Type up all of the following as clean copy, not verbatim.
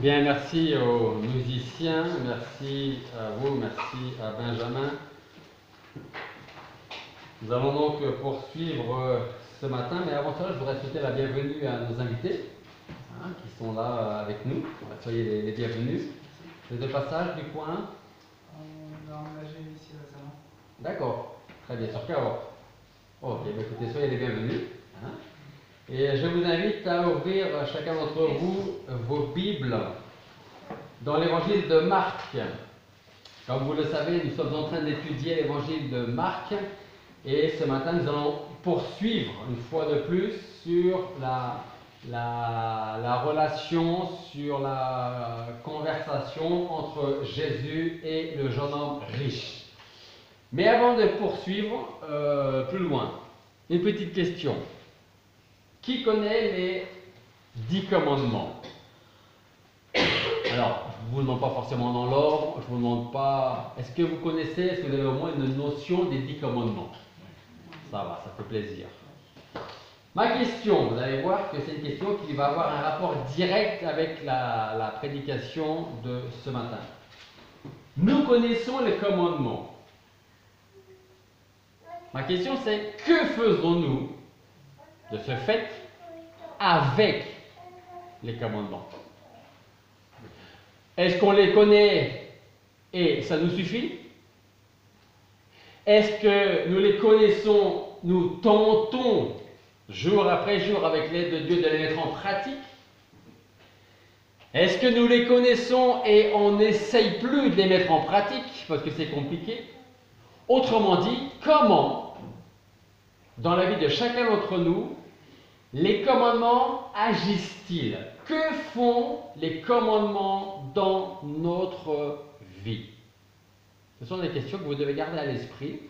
Bien, merci aux musiciens, merci à vous, merci à Benjamin. Nous allons donc poursuivre ce matin, mais avant cela, je voudrais souhaiter la bienvenue à nos invités qui sont là avec nous. Soyez les bienvenus. C'est de passage du coin. On a emménagé ici récemment. D'accord, très bien, sur Cahors. Ok, bah écoutez, soyez les bienvenus. Et je vous invite à ouvrir chacun d'entre vous vos Bibles dans l'évangile de Marc. Comme vous le savez, nous sommes en train d'étudier l'évangile de Marc et ce matin nous allons poursuivre une fois de plus sur la relation, sur la conversation entre Jésus et le jeune homme riche. Mais avant de poursuivre plus loin, une petite question. Qui connaît les 10 commandements? Alors, je ne vous demande pas forcément dans l'ordre, je ne vous demande pas. Est-ce que vous connaissez, est-ce que vous avez au moins une notion des 10 commandements? Ça va, ça fait plaisir. Ma question, vous allez voir que c'est une question qui va avoir un rapport direct avec la prédication de ce matin. Nous connaissons les commandements. Ma question c'est, que faisons-nous de ce fait avec les commandements? Est-ce qu'on les connaît et ça nous suffit? Est-ce que nous les connaissons, nous tentons jour après jour avec l'aide de Dieu de les mettre en pratique? Est-ce que nous les connaissons et on n'essaye plus de les mettre en pratique parce que c'est compliqué? Autrement dit, comment, dans la vie de chacun d'entre nous, les commandements agissent-ils? Que font les commandements dans notre vie? Ce sont des questions que vous devez garder à l'esprit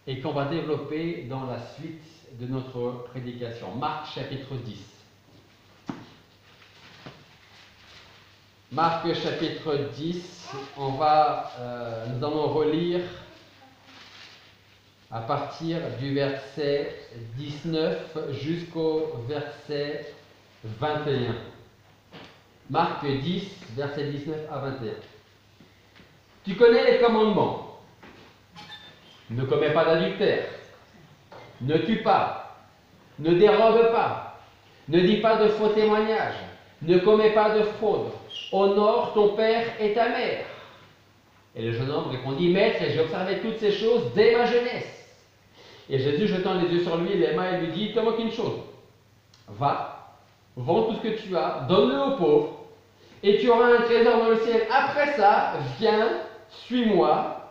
et qu'on va développer dans la suite de notre prédication. Marc chapitre 10. Marc chapitre 10, nous allons relire à partir du verset 19 jusqu'au verset 21. Marc 10, verset 19 à 21. Tu connais les commandements. Ne commets pas d'adultère. Ne tue pas. Ne dérobe pas. Ne dis pas de faux témoignages. Ne commets pas de fraude. Honore ton père et ta mère. Et le jeune homme répondit, Maître, j'ai observé toutes ces choses dès ma jeunesse. Et Jésus, jetant les yeux sur lui, les mains, il lui dit, te manque une chose. Va, vends tout ce que tu as, donne-le aux pauvres, et tu auras un trésor dans le ciel. Après ça, viens, suis-moi,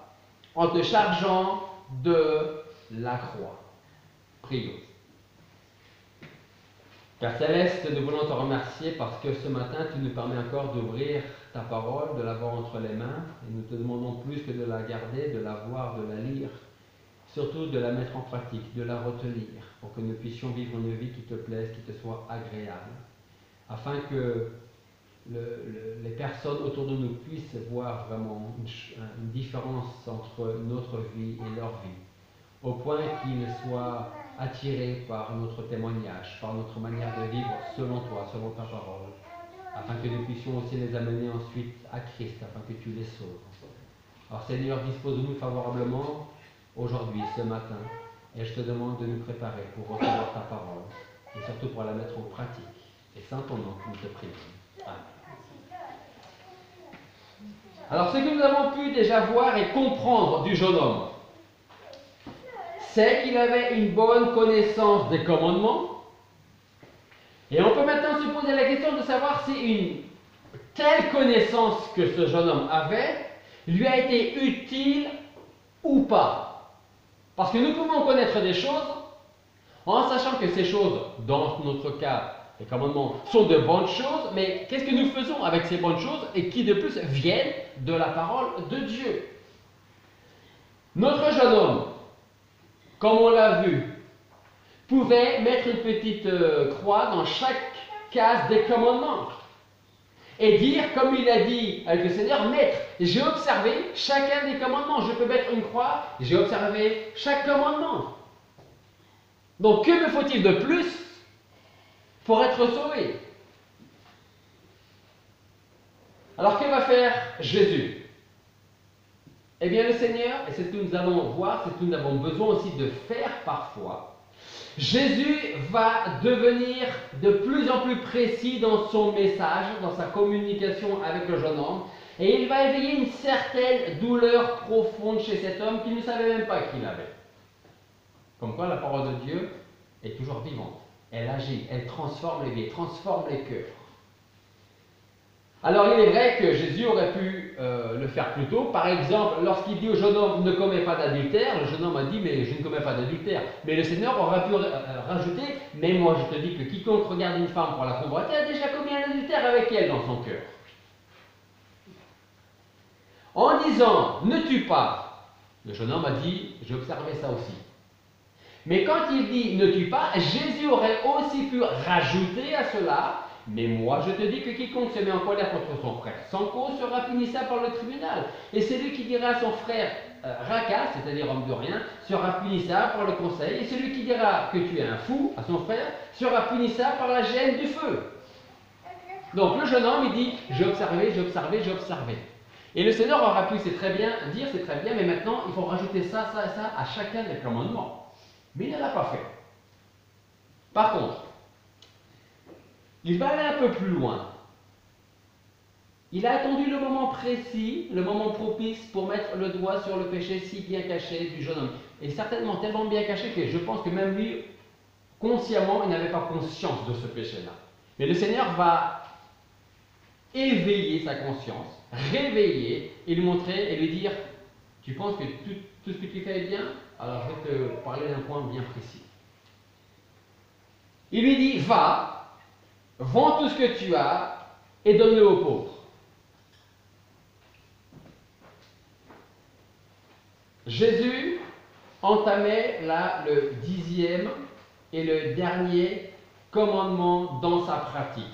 en te chargeant de la croix. Prions. Père Céleste, nous voulons te remercier parce que ce matin, tu nous permets encore d'ouvrir ta parole, de l'avoir entre les mains, et nous te demandons plus que de la garder, de la voir, de la lire, surtout de la mettre en pratique, de la retenir, pour que nous puissions vivre une vie qui te plaise, qui te soit agréable, afin que les personnes autour de nous puissent voir vraiment une différence entre notre vie et leur vie, au point qu'ils soient attirés par notre témoignage, par notre manière de vivre selon toi, selon ta parole, afin que nous puissions aussi les amener ensuite à Christ, afin que tu les sauves. Alors Seigneur, dispose-nous favorablement aujourd'hui, ce matin, et je te demande de nous préparer pour recevoir ta parole, et surtout pour la mettre en pratique. Et c'est en ton nom que nous te prions. Amen. Alors, ce que nous avons pu déjà voir et comprendre du jeune homme, c'est qu'il avait une bonne connaissance des commandements. Et on peut maintenant se poser la question de savoir si une telle connaissance que ce jeune homme avait lui a été utile ou pas. Parce que nous pouvons connaître des choses en sachant que ces choses, dans notre cas, les commandements, sont de bonnes choses, mais qu'est-ce que nous faisons avec ces bonnes choses et qui de plus viennent de la parole de Dieu? Notre jeune homme, comme on l'a vu, pouvait mettre une petite croix dans chaque case des commandements et dire, comme il a dit avec le Seigneur, Maître, j'ai observé chacun des commandements. Je peux mettre une croix, j'ai observé chaque commandement. Donc, que me faut-il de plus pour être sauvé? Alors que va faire Jésus? Eh bien le Seigneur, et c'est ce que nous allons voir, c'est ce que nous avons besoin aussi de faire parfois, Jésus va devenir de plus en plus précis dans son message, dans sa communication avec le jeune homme, et il va éveiller une certaine douleur profonde chez cet homme qu'il ne savait même pas qu'il avait. Comme quoi la parole de Dieu est toujours vivante, elle agit, elle transforme les vies, elle transforme les cœurs. Alors il est vrai que Jésus aurait pu le faire plus tôt. Par exemple, lorsqu'il dit au jeune homme ne commets pas d'adultère, le jeune homme a dit mais je ne commets pas d'adultère. Mais le Seigneur aurait pu rajouter mais moi je te dis que quiconque regarde une femme pour la convoiter a déjà commis un adultère avec elle dans son cœur. En disant ne tue pas, le jeune homme a dit j'ai observé ça aussi. Mais quand il dit ne tue pas, Jésus aurait aussi pu rajouter à cela mais moi je te dis que quiconque se met en colère contre son frère sans cause sera punissable par le tribunal. Et celui qui dira à son frère raca, c'est-à-dire homme de rien, sera punissable par le conseil. Et celui qui dira que tu es un fou à son frère sera punissable par la gêne du feu. Donc le jeune homme il dit j'ai observé, j'ai observé, j'ai observé. Et le Seigneur aura pu c'est très bien, dire c'est très bien, mais maintenant il faut rajouter ça, ça et ça à chacun des commandements. Mais il ne l'a pas fait. Par contre, il va aller un peu plus loin. Il a attendu le moment précis, le moment propice pour mettre le doigt sur le péché si bien caché du jeune homme. Et certainement tellement bien caché que je pense que même lui, consciemment, il n'avait pas conscience de ce péché-là. Mais le Seigneur va éveiller sa conscience, réveiller et lui montrer et lui dire « Tu penses que tout ce que tu fais est bien? Alors je vais te parler d'un point bien précis. » Il lui dit « Va, vends tout ce que tu as et donne-le aux pauvres. » Jésus entamait là le 10e et le dernier commandement dans sa pratique.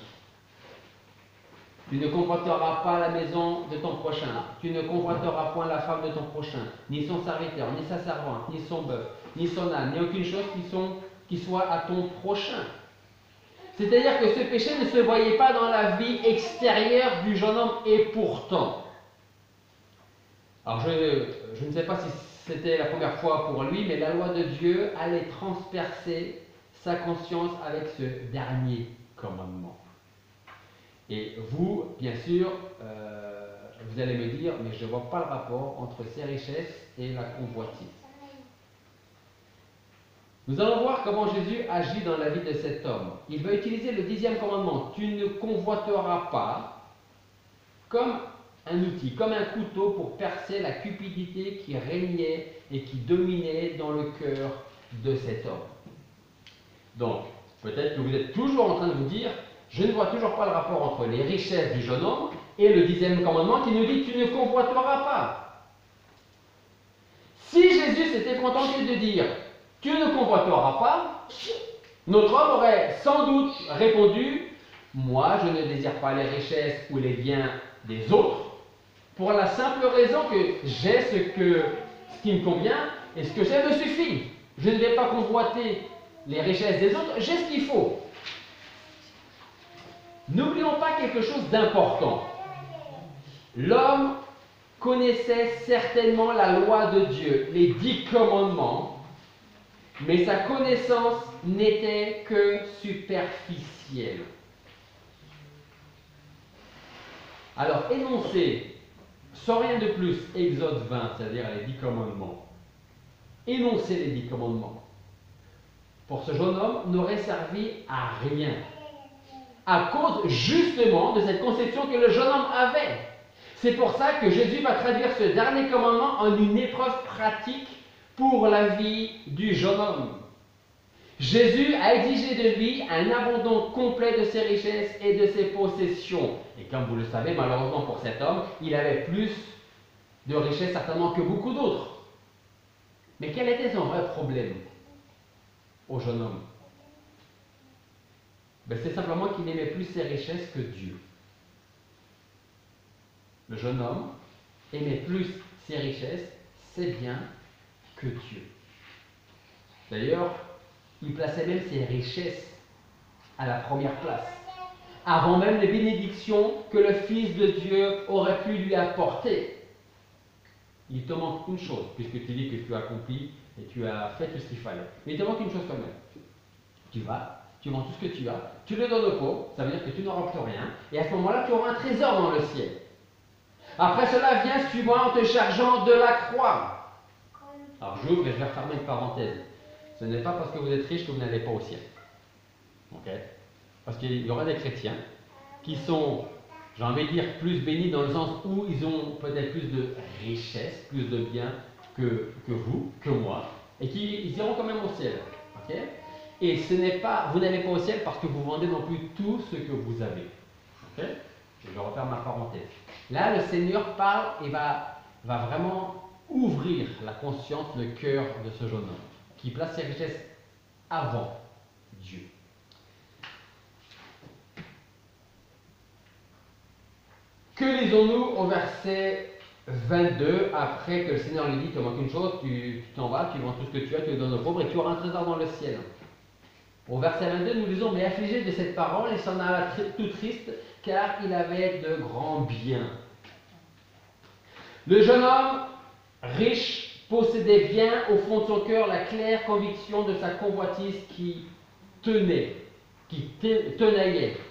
Tu ne convoiteras pas la maison de ton prochain, tu ne convoiteras point la femme de ton prochain, ni son serviteur, ni sa servante, ni son bœuf, ni son âne, ni aucune chose qui soit à ton prochain. C'est-à-dire que ce péché ne se voyait pas dans la vie extérieure du jeune homme, et pourtant. Alors je ne sais pas si c'était la première fois pour lui, mais la loi de Dieu allait transpercer sa conscience avec ce dernier commandement. Et vous, bien sûr, vous allez me dire, mais je ne vois pas le rapport entre ces richesses et la convoitise. Nous allons voir comment Jésus agit dans la vie de cet homme. Il va utiliser le 10e commandement, tu ne convoiteras pas, comme un outil, comme un couteau pour percer la cupidité qui régnait et qui dominait dans le cœur de cet homme. Donc, peut-être que vous êtes toujours en train de vous dire, je ne vois toujours pas le rapport entre les richesses du jeune homme et le 10e commandement qui nous dit tu ne convoiteras pas. Si Jésus s'était contenté de dire tu ne convoiteras pas, notre homme aurait sans doute répondu moi je ne désire pas les richesses ou les biens des autres pour la simple raison que j'ai ce qui me convient et ce que j'ai me suffit. Je ne vais pas convoiter les richesses des autres, j'ai ce qu'il faut. N'oublions pas quelque chose d'important. L'homme connaissait certainement la loi de Dieu, les 10 commandements, mais sa connaissance n'était que superficielle. Alors, énoncer, sans rien de plus, Exode 20, c'est-à-dire les 10 commandements, énoncer les 10 commandements, pour ce jeune homme, n'aurait servi à rien, à cause justement de cette conception que le jeune homme avait. C'est pour ça que Jésus va traduire ce dernier commandement en une épreuve pratique pour la vie du jeune homme. Jésus a exigé de lui un abandon complet de ses richesses et de ses possessions. Et comme vous le savez, malheureusement pour cet homme, il avait plus de richesses certainement que beaucoup d'autres. Mais quel était son vrai problème au jeune homme? C'est simplement qu'il n'aimait plus ses richesses que Dieu. Le jeune homme aimait plus ses richesses, ses biens, que Dieu. D'ailleurs, il plaçait même ses richesses à la première place. avant même les bénédictions que le Fils de Dieu aurait pu lui apporter. Il te manque une chose, puisque tu dis que tu as accompli et tu as fait tout ce qu'il fallait. Mais il te manque une chose quand même. Tu vas, tu vends tout ce que tu as, tu le donnes aux pauvres, ça veut dire que tu n'auras plus rien, et à ce moment-là, tu auras un trésor dans le ciel. Après cela, viens, suis-moi en te chargeant de la croix. Alors j'ouvre et je vais refermer une parenthèse. Ce n'est pas parce que vous êtes riche que vous n'allez pas au ciel. Ok? Parce qu'il y aura des chrétiens qui sont, j'ai envie de dire, plus bénis dans le sens où ils ont peut-être plus de richesse, plus de biens que vous, que moi, et ils iront quand même au ciel. Ok? Et ce n'est pas, vous n'allez pas au ciel parce que vous vendez non plus tout ce que vous avez. Ok? Je referme ma parenthèse. Là, le Seigneur parle et va vraiment ouvrir la conscience, le cœur de ce jeune homme, qui place ses richesses avant Dieu. Que lisons-nous au verset 22, après que le Seigneur lui dit, tu manques une chose, tu t'en vas, tu vends tout ce que tu as, tu le donnes aux pauvres et tu auras un trésor dans le ciel. Au verset 22, nous lisons, mais affligé de cette parole, il s'en alla tout triste, car il avait de grands biens. Le jeune homme, riche, possédait bien au fond de son cœur la claire conviction de sa convoitise qui tenaillait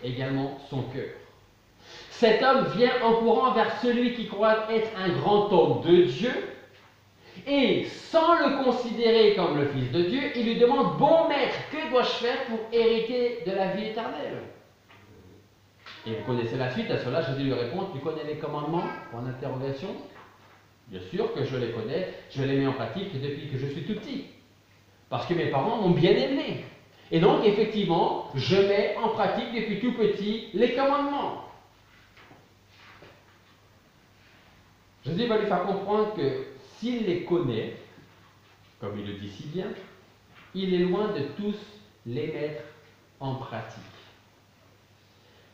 également son cœur. Cet homme vient en courant vers celui qui croit être un grand homme de Dieu, et sans le considérer comme le Fils de Dieu, il lui demande, bon maître, que dois-je faire pour hériter de la vie éternelle? Et vous connaissez la suite, à cela Jésus lui répond, tu connais les commandements? Point d'interrogation. Bien sûr que je les connais, je les mets en pratique depuis que je suis tout petit. Parce que mes parents m'ont bien élevé. Et donc, effectivement, je mets en pratique depuis tout petit les commandements. Jésus va lui faire comprendre que s'il les connaît, comme il le dit si bien, il est loin de tous les mettre en pratique.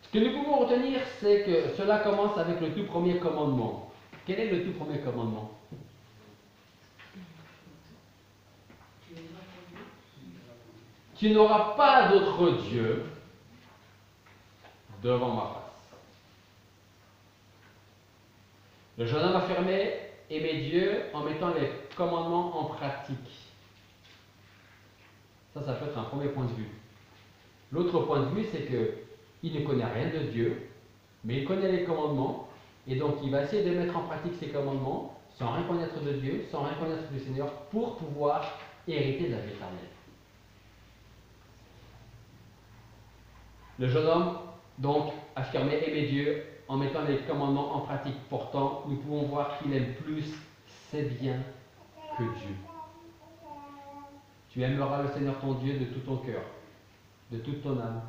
Ce que nous pouvons retenir, c'est que cela commence avec le tout premier commandement. Quel est le tout premier commandement? Tu n'auras pas d'autre Dieu devant ma face. Le jeune homme affirmait aimer Dieu en mettant les commandements en pratique. Ça peut être un premier point de vue. L'autre point de vue, c'est qu'il ne connaît rien de Dieu, mais il connaît les commandements, et donc il va essayer de mettre en pratique ces commandements sans rien connaître de Dieu, sans rien connaître du Seigneur, pour pouvoir hériter de la vie éternelle. Le jeune homme, donc, affirmait aimer Dieu en mettant les commandements en pratique. Pourtant, nous pouvons voir qu'il aime plus ses biens que Dieu. Tu aimeras le Seigneur ton Dieu de tout ton cœur, de toute ton âme,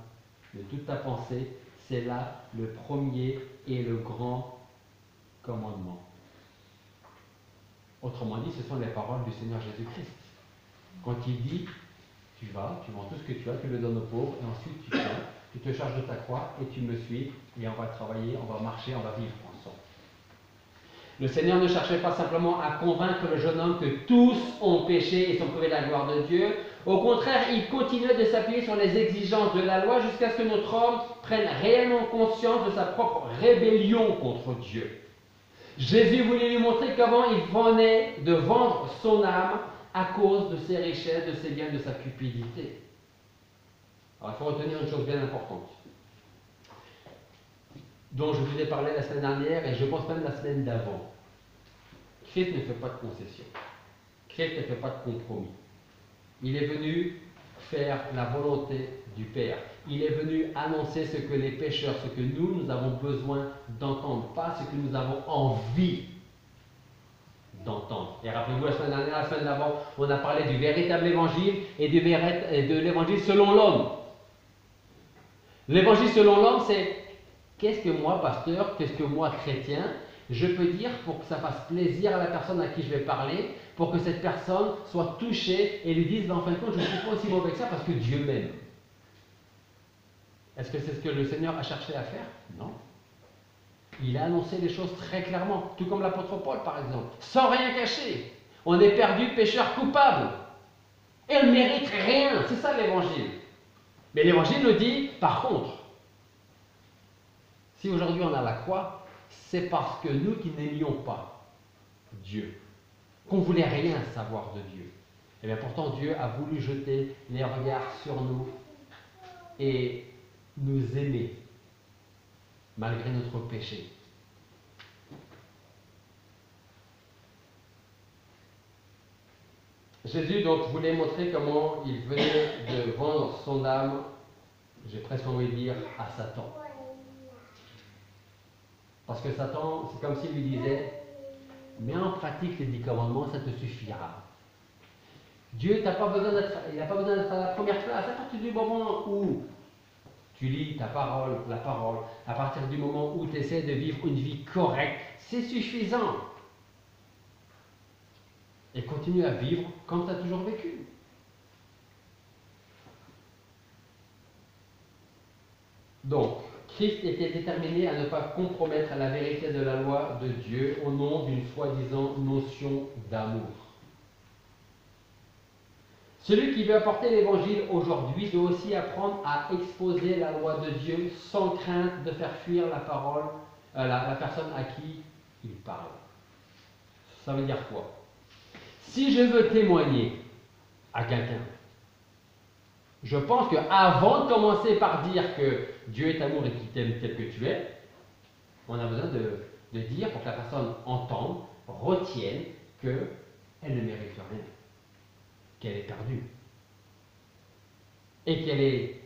de toute ta pensée. C'est là le premier et le grand commandement. Autrement dit, ce sont les paroles du Seigneur Jésus-Christ. Quand il dit, tu vas, tu vends tout ce que tu as, tu le donnes aux pauvres, et ensuite tu viens, tu te charges de ta croix, et tu me suis, et on va travailler, on va marcher, on va vivre ensemble. Le Seigneur ne cherchait pas simplement à convaincre le jeune homme que tous ont péché et sont privés de la gloire de Dieu. Au contraire, il continuait de s'appuyer sur les exigences de la loi jusqu'à ce que notre homme prenne réellement conscience de sa propre rébellion contre Dieu. Jésus voulait lui montrer comment il venait de vendre son âme à cause de ses richesses, de ses biens, de sa cupidité. Alors il faut retenir une chose bien importante, dont je vous ai parlé la semaine dernière et je pense même la semaine d'avant. Christ ne fait pas de concession. Christ ne fait pas de compromis. Il est venu faire la volonté du Père. Il est venu annoncer ce que les pécheurs, ce que nous avons besoin d'entendre, pas ce que nous avons envie d'entendre. Et rappelez-vous, la semaine dernière, la semaine d'avant, on a parlé du véritable évangile et de l'évangile selon l'homme. L'évangile selon l'homme, c'est qu'est-ce que moi, pasteur, qu'est-ce que moi, chrétien, je peux dire pour que ça fasse plaisir à la personne à qui je vais parler, pour que cette personne soit touchée et lui dise, en fin de compte, je ne suis pas aussi mauvais que ça parce que Dieu m'aime. Est-ce que c'est ce que le Seigneur a cherché à faire? Non. Il a annoncé les choses très clairement, tout comme l'apôtre Paul par exemple, sans rien cacher. On est perdu, pécheur coupable. Et on ne mérite rien, c'est ça l'évangile. Mais l'évangile nous dit, par contre, Si aujourd'hui on a la croix, c'est parce que nous qui n'aimions pas Dieu, qu'on ne voulait rien savoir de Dieu. Et bien pourtant Dieu a voulu jeter les regards sur nous et nous aimer malgré notre péché. Jésus donc voulait montrer comment il venait de vendre son âme, j'ai presque envie de dire, à Satan. Parce que Satan, c'est comme s'il lui disait, mais en pratique les 10 commandements, ça te suffira. Dieu, il n'a pas besoin d'être à la première place. À partir du moment où tu lis ta parole, la parole, à partir du moment où tu essaies de vivre une vie correcte, c'est suffisant. Et continue à vivre comme tu as toujours vécu. Donc, Christ était déterminé à ne pas compromettre la vérité de la loi de Dieu au nom d'une soi-disant notion d'amour. Celui qui veut apporter l'évangile aujourd'hui doit aussi apprendre à exposer la loi de Dieu sans crainte de faire fuir la parole, la personne à qui il parle. Ça veut dire quoi? Si je veux témoigner à quelqu'un, je pense qu'avant de commencer par dire que Dieu est amour et qu'il t'aime tel que tu es, on a besoin de dire pour que la personne entende, retienne qu'elle ne mérite rien, qu'elle est perdue et qu'elle est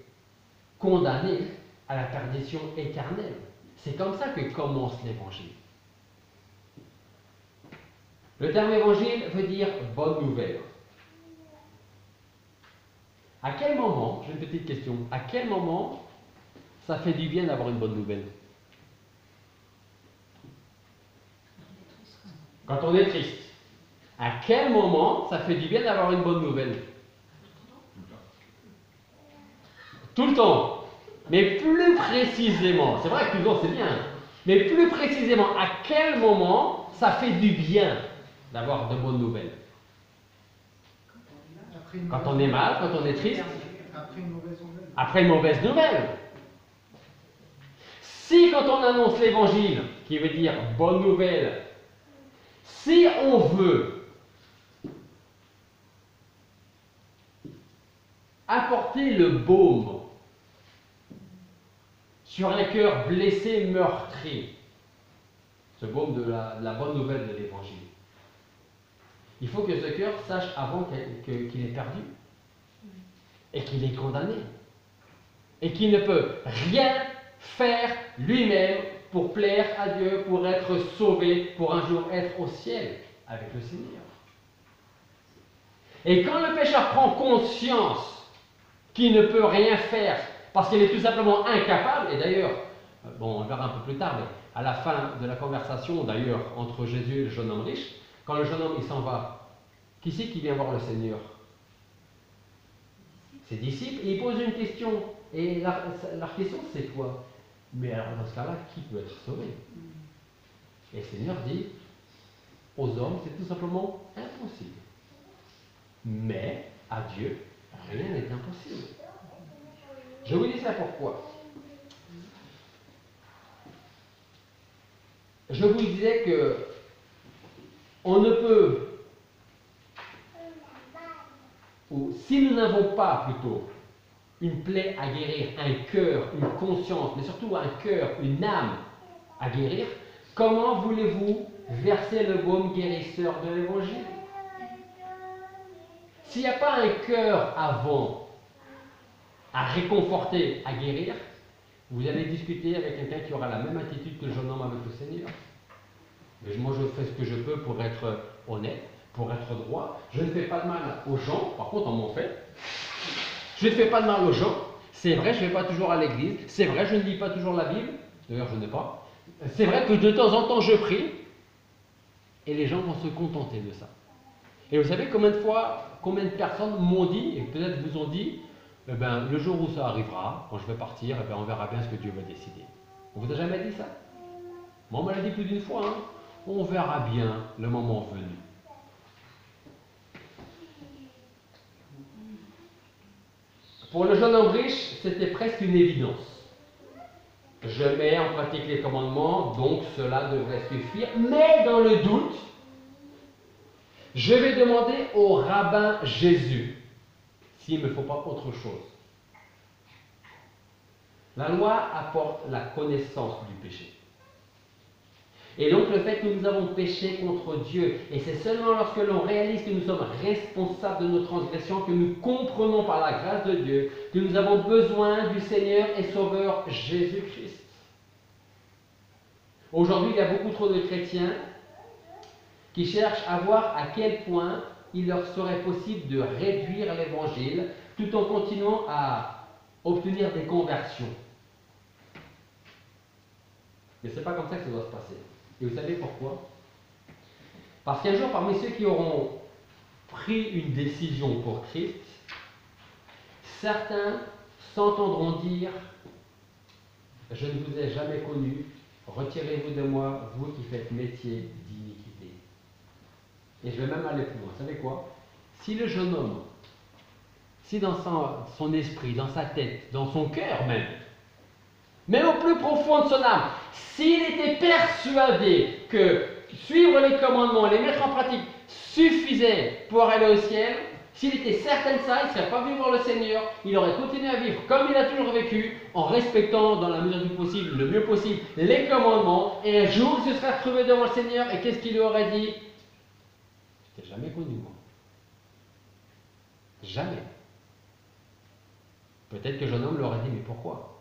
condamnée à la perdition éternelle. C'est comme ça que commence l'évangile. Le terme évangile veut dire bonne nouvelle. À quel moment, j'ai une petite question, à quel moment ça fait du bien d'avoir une bonne nouvelle? Quand on est triste. À quel moment ça fait du bien d'avoir une bonne nouvelle? Tout le temps. Mais plus précisément, c'est vrai que toujours c'est bien, mais plus précisément, à quel moment ça fait du bien d'avoir de bonnes nouvelles? Quand on est mal, quand on est triste? Après une mauvaise nouvelle. Après une mauvaise nouvelle. Si quand on annonce l'évangile, qui veut dire bonne nouvelle, si on veut apporter le baume sur un cœur blessé, meurtri, ce baume de la bonne nouvelle de l'évangile, il faut que ce cœur sache avant qu'il est perdu et qu'il est condamné et qu'il ne peut rien faire lui-même pour plaire à Dieu, pour être sauvé, pour un jour être au ciel avec le Seigneur. Et quand le pécheur prend conscience qu'il ne peut rien faire parce qu'il est tout simplement incapable, et d'ailleurs, bon, on verra un peu plus tard, mais à la fin de la conversation d'ailleurs entre Jésus et le jeune homme riche, quand le jeune homme il s'en va, qui c'est qui vient voir le Seigneur? Ses disciples, et il pose une question. Et leur question c'est quoi? Mais alors dans ce cas-là, qui peut être sauvé? Et le Seigneur dit, aux hommes c'est tout simplement impossible. Mais à Dieu, rien n'est impossible. Je vous dis ça pourquoi? Je vous disais que on ne peut, ou si nous n'avons pas plutôt une plaie à guérir, un cœur, une conscience, mais surtout un cœur, une âme à guérir, comment voulez-vous verser le baume guérisseur de l'évangile? S'il n'y a pas un cœur avant à réconforter, à guérir, vous allez discuter avec quelqu'un qui aura la même attitude que le jeune homme avec le Seigneur. Mais moi, je fais ce que je peux pour être honnête, pour être droit. Je ne fais pas de mal aux gens, par contre, on m'en fait. Je ne fais pas de mal aux gens. C'est vrai, je ne vais pas toujours à l'église. C'est vrai, je ne lis pas toujours la Bible. D'ailleurs, je n'ai pas. C'est vrai que de temps en temps, je prie. Et les gens vont se contenter de ça. Et vous savez combien de fois, combien de personnes m'ont dit, et peut-être vous ont dit, eh ben, le jour où ça arrivera, quand je vais partir, eh ben, on verra bien ce que Dieu va décider. On vous a jamais dit ça? Moi, on me l'a dit plus d'une fois. Hein. On verra bien le moment venu. Pour le jeune homme riche, c'était presque une évidence. Je mets en pratique les commandements, donc cela devrait suffire. Mais dans le doute, je vais demander au rabbin Jésus s'il ne me faut pas autre chose. La loi apporte la connaissance du péché. Et donc le fait que nous avons péché contre Dieu, et c'est seulement lorsque l'on réalise que nous sommes responsables de nos transgressions, que nous comprenons par la grâce de Dieu, que nous avons besoin du Seigneur et Sauveur Jésus-Christ. Aujourd'hui, il y a beaucoup trop de chrétiens qui cherchent à voir à quel point il leur serait possible de réduire l'évangile tout en continuant à obtenir des conversions. Mais ce n'est pas comme ça que ça doit se passer. Et vous savez pourquoi? Parce qu'un jour, parmi ceux qui auront pris une décision pour Christ, certains s'entendront dire « Je ne vous ai jamais connu, retirez-vous de moi, vous qui faites métier d'iniquité. » Et je vais même aller plus loin. Vous savez quoi? Si le jeune homme, si dans son esprit, dans sa tête, dans son cœur même au plus profond de son âme, s'il était persuadé que suivre les commandements, les mettre en pratique, suffisait pour aller au ciel, s'il était certain de ça, il ne serait pas venu voir le Seigneur, il aurait continué à vivre comme il a toujours vécu, en respectant dans la mesure du possible, le mieux possible, les commandements, et un jour il se serait retrouvé devant le Seigneur, et qu'est-ce qu'il lui aurait dit? Je t'ai jamais connu, moi. Jamais. Peut-être que le jeune homme leur aurait dit, mais pourquoi?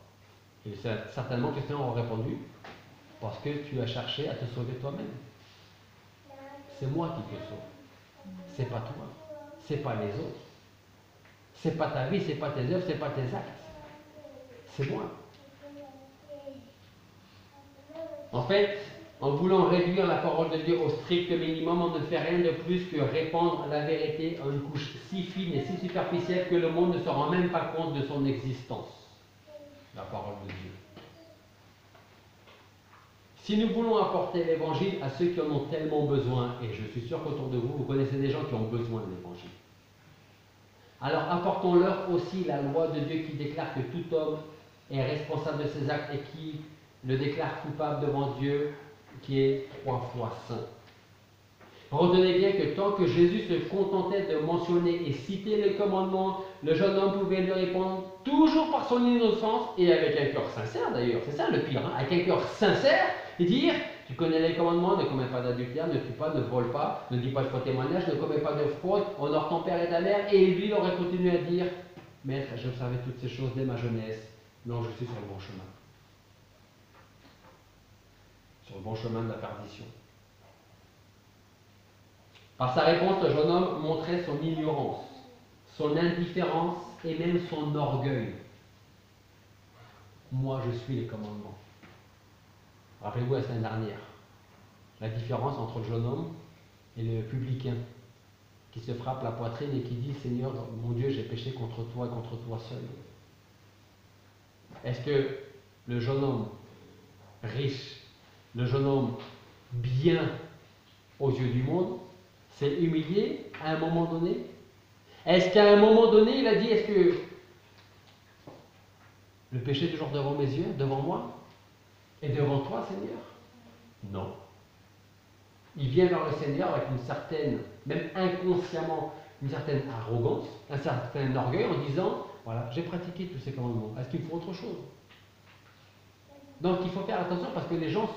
Et certainement que certains auraient répondu, parce que tu as cherché à te sauver toi-même. C'est moi qui te sauve. C'est pas toi. C'est pas les autres. C'est pas ta vie, c'est pas tes œuvres, c'est pas tes actes. C'est moi. En fait, en voulant réduire la parole de Dieu au strict minimum, on ne fait rien de plus que répandre la vérité à une couche si fine et si superficielle que le monde ne se rend même pas compte de son existence. La parole de Dieu. Si nous voulons apporter l'évangile à ceux qui en ont tellement besoin, et je suis sûr qu'autour de vous, vous connaissez des gens qui ont besoin de l'évangile, alors apportons-leur aussi la loi de Dieu qui déclare que tout homme est responsable de ses actes et qui le déclare coupable devant Dieu, qui est 3 fois saint. Retenez bien que tant que Jésus se contentait de mentionner et citer les commandements, le jeune homme pouvait lui répondre toujours par son innocence et avec un cœur sincère d'ailleurs. C'est ça le pire, hein? Avec un cœur sincère et dire tu connais les commandements, ne commets pas d'adultère, ne tue pas, ne vole pas, ne dis pas de faux témoignage, ne commets pas de fraude, honore ton père et ta mère. Et lui il aurait continué à dire maître, j'observais toutes ces choses dès ma jeunesse, non, je suis sur le bon chemin. Sur le bon chemin de la perdition. Par sa réponse, le jeune homme montrait son ignorance, son indifférence et même son orgueil. Moi, je suis les commandements. Rappelez-vous la semaine dernière, la différence entre le jeune homme et le publicain qui se frappe la poitrine et qui dit « Seigneur, mon Dieu, j'ai péché contre toi et contre toi seul. » Est-ce que le jeune homme riche, le jeune homme bien aux yeux du monde, s'est humilié à un moment donné? Est-ce qu'à un moment donné, il a dit, est-ce que le péché est toujours devant mes yeux, devant moi, et devant toi, Seigneur? Non. Il vient vers le Seigneur avec une certaine, même inconsciemment, une certaine arrogance, un certain orgueil en disant, voilà, j'ai pratiqué tous ces commandements, est-ce qu'il me faut autre chose? Donc il faut faire attention parce que les gens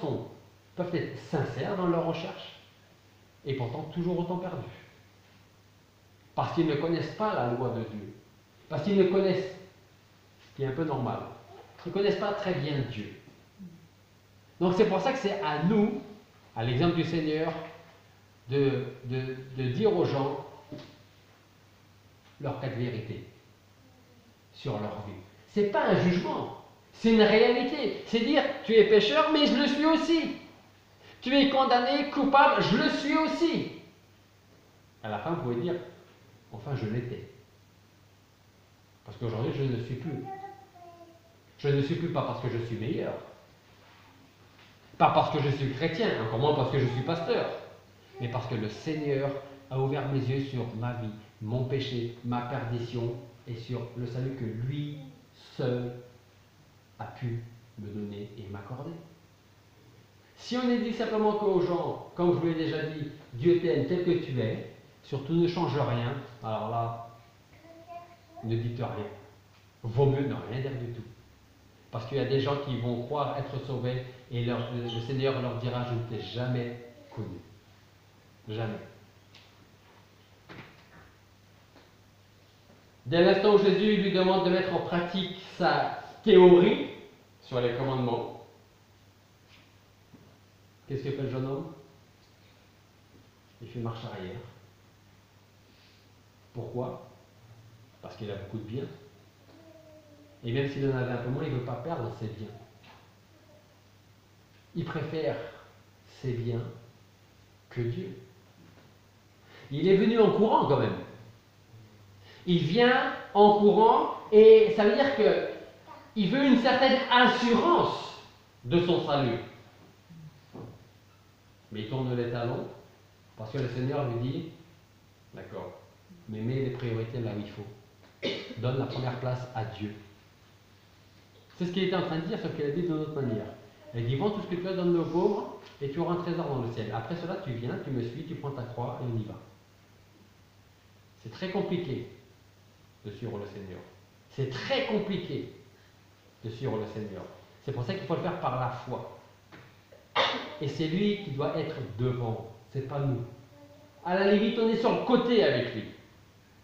peuvent être sincères dans leur recherche, et pourtant toujours autant perdus. Parce qu'ils ne connaissent pas la loi de Dieu. Parce qu'ils ne connaissent, ce qui est un peu normal, ils ne connaissent pas très bien Dieu. Donc c'est pour ça que c'est à nous, à l'exemple du Seigneur, de dire aux gens leur cas de vérité sur leur vie. Ce n'est pas un jugement, c'est une réalité. C'est dire, tu es pécheur, mais je le suis aussi. Tu es condamné, coupable, je le suis aussi. À la fin, vous pouvez dire, enfin, je l'étais. Parce qu'aujourd'hui, je ne le suis plus. Je ne le suis plus pas parce que je suis meilleur. Pas parce que je suis chrétien, encore moins parce que je suis pasteur. Mais parce que le Seigneur a ouvert mes yeux sur ma vie, mon péché, ma perdition et sur le salut que lui seul a pu me donner et m'accorder. Si on est dit simplement qu'aux gens, comme je vous l'ai déjà dit, Dieu t'aime tel que tu es, surtout ne change rien, alors là, ne dites rien. Vaut mieux ne rien dire du tout. Parce qu'il y a des gens qui vont croire être sauvés et le Seigneur leur dira, je ne t'ai jamais connu. Jamais. Dès l'instant où Jésus lui demande de mettre en pratique sa théorie sur les commandements, qu'est-ce que fait le jeune homme? Il fait marche arrière. Pourquoi? Parce qu'il a beaucoup de biens. Et même s'il en avait un peu moins, il ne veut pas perdre ses biens. Il préfère ses biens que Dieu. Il est venu en courant quand même. Il vient en courant et ça veut dire qu'il veut une certaine assurance de son salut. Mais il tourne les talons parce que le Seigneur lui dit, d'accord, mais mets les priorités là où il faut. Donne la première place à Dieu. C'est ce qu'il était en train de dire, sauf qu'il a dit d'une autre manière. Il dit, vends tout ce que tu as, donne-le aux pauvres, et tu auras un trésor dans le ciel. Après cela, tu viens, tu me suis, tu prends ta croix, et on y va. C'est très compliqué de suivre le Seigneur. C'est très compliqué de suivre le Seigneur. C'est pour ça qu'il faut le faire par la foi. Et c'est lui qui doit être devant, c'est pas nous. À la limite, on est sur le côté avec lui.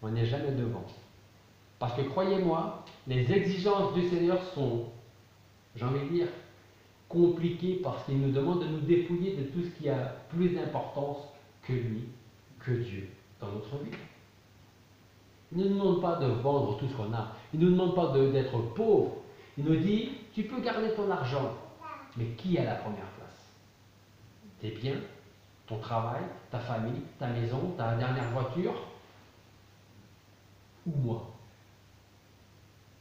On n'est jamais devant. Parce que croyez-moi, les exigences du Seigneur sont, j'ai envie de dire, compliquées parce qu'il nous demande de nous dépouiller de tout ce qui a plus d'importance que lui, que Dieu dans notre vie. Il ne nous demande pas de vendre tout ce qu'on a. Il ne nous demande pas d'être pauvre. Il nous dit, tu peux garder ton argent, mais qui a la première place? Tes biens, ton travail, ta famille, ta maison, ta dernière voiture, ou moi?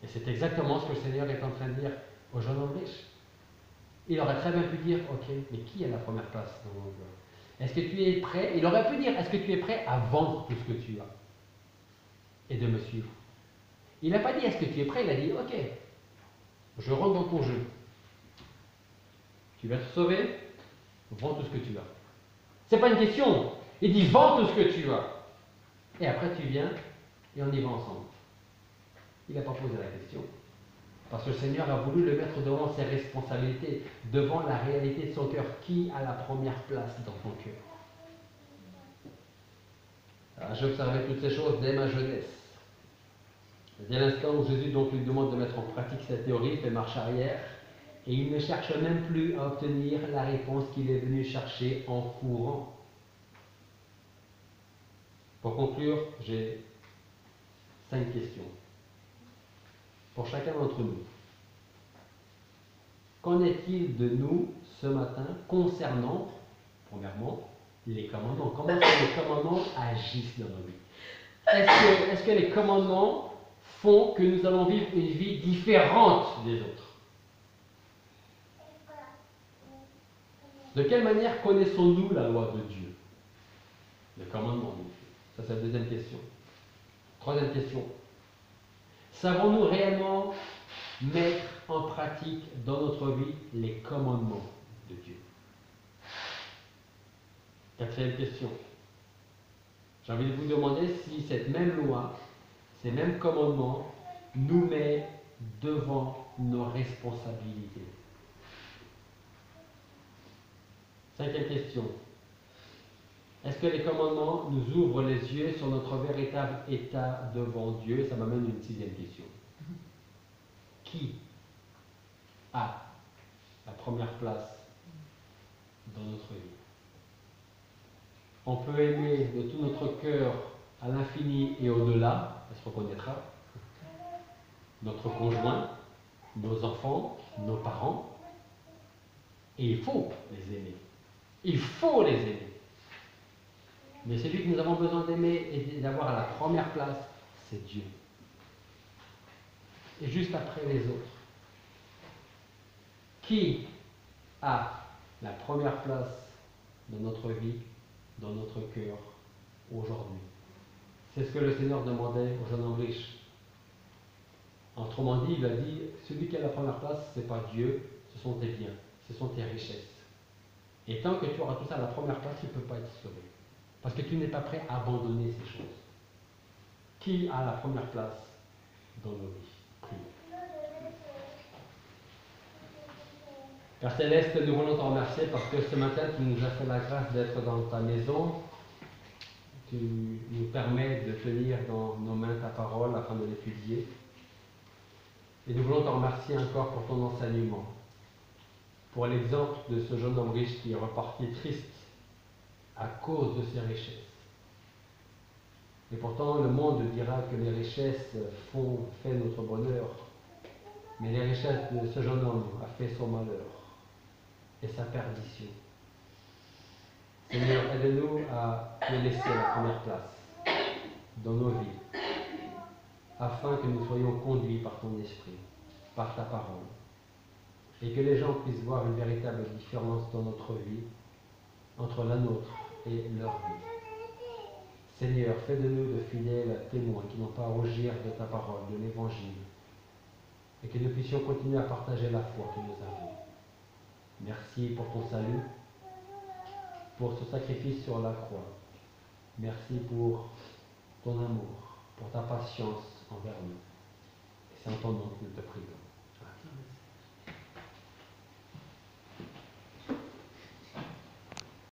Et c'est exactement ce que le Seigneur est en train de dire au jeune homme riche. Il aurait très bien pu dire, ok, mais qui a la première place dans mon cœur? Est-ce que tu es prêt? Il aurait pu dire, est-ce que tu es prêt à vendre tout ce que tu as et de me suivre? Il n'a pas dit, est-ce que tu es prêt? Il a dit, ok, je rentre dans ton jeu. Tu vas te sauver, vends tout ce que tu as. C'est pas une question. Il dit, vends tout ce que tu as. Et après, tu viens et on y va ensemble. Il n'a pas posé la question. Parce que le Seigneur a voulu le mettre devant ses responsabilités, devant la réalité de son cœur. Qui a la première place dans ton cœur? J'ai observé toutes ces choses dès ma jeunesse. Dès l'instant où Jésus donc lui demande de mettre en pratique sa théorie, il fait marche arrière, et il ne cherche même plus à obtenir la réponse qu'il est venu chercher en courant. Pour conclure, j'ai 5 questions. Pour chacun d'entre nous. Qu'en est-il de nous ce matin concernant, premièrement, les commandements? Comment est-ce que les commandements agissent dans nos vies? Est-ce que les commandements font que nous allons vivre une vie différente des autres? De quelle manière connaissons-nous la loi de Dieu? Le commandement de Dieu. Ça, c'est la deuxième question. Troisième question. Savons-nous réellement mettre en pratique dans notre vie les commandements de Dieu? Quatrième question. J'ai envie de vous demander si cette même loi, ces mêmes commandements nous met devant nos responsabilités. Cinquième question. Est-ce que les commandements nous ouvrent les yeux sur notre véritable état devant Dieu? Et ça m'amène à une sixième question. Qui a la première place dans notre vie? On peut aimer de tout notre cœur à l'infini et au-delà, elle se reconnaîtra. Notre conjoint, nos enfants, nos parents. Et il faut les aimer. Il faut les aimer. Mais celui que nous avons besoin d'aimer et d'avoir à la première place, c'est Dieu. Et juste après les autres. Qui a la première place dans notre vie, dans notre cœur, aujourd'hui? C'est ce que le Seigneur demandait au jeune homme riche. Autrement dit, il a dit, celui qui a la première place, ce n'est pas Dieu, ce sont tes biens, ce sont tes richesses. Et tant que tu auras tout ça à la première place, tu ne peux pas être sauvé. Parce que tu n'es pas prêt à abandonner ces choses. Qui a la première place dans nos vies? Prions. Père Céleste, nous voulons te remercier parce que ce matin, tu nous as fait la grâce d'être dans ta maison. Tu nous permets de tenir dans nos mains ta parole afin de l'étudier. Et nous voulons te remercier encore pour ton enseignement, pour l'exemple de ce jeune homme riche qui est reparti triste à cause de ses richesses. Et pourtant, le monde dira que les richesses fait notre bonheur. Mais les richesses de ce jeune homme a fait son malheur et sa perdition. Seigneur, aide-nous à te laisser la première place dans nos vies, afin que nous soyons conduits par ton esprit, par ta parole, et que les gens puissent voir une véritable différence dans notre vie, entre la nôtre et leur vie. Seigneur, fais de nous de fidèles témoins qui n'ont pas à rougir de ta parole, de l'évangile, et que nous puissions continuer à partager la foi que nous avons. Merci pour ton salut, pour ce sacrifice sur la croix. Merci pour ton amour, pour ta patience envers nous. Et c'est en ton nom que nous te prions.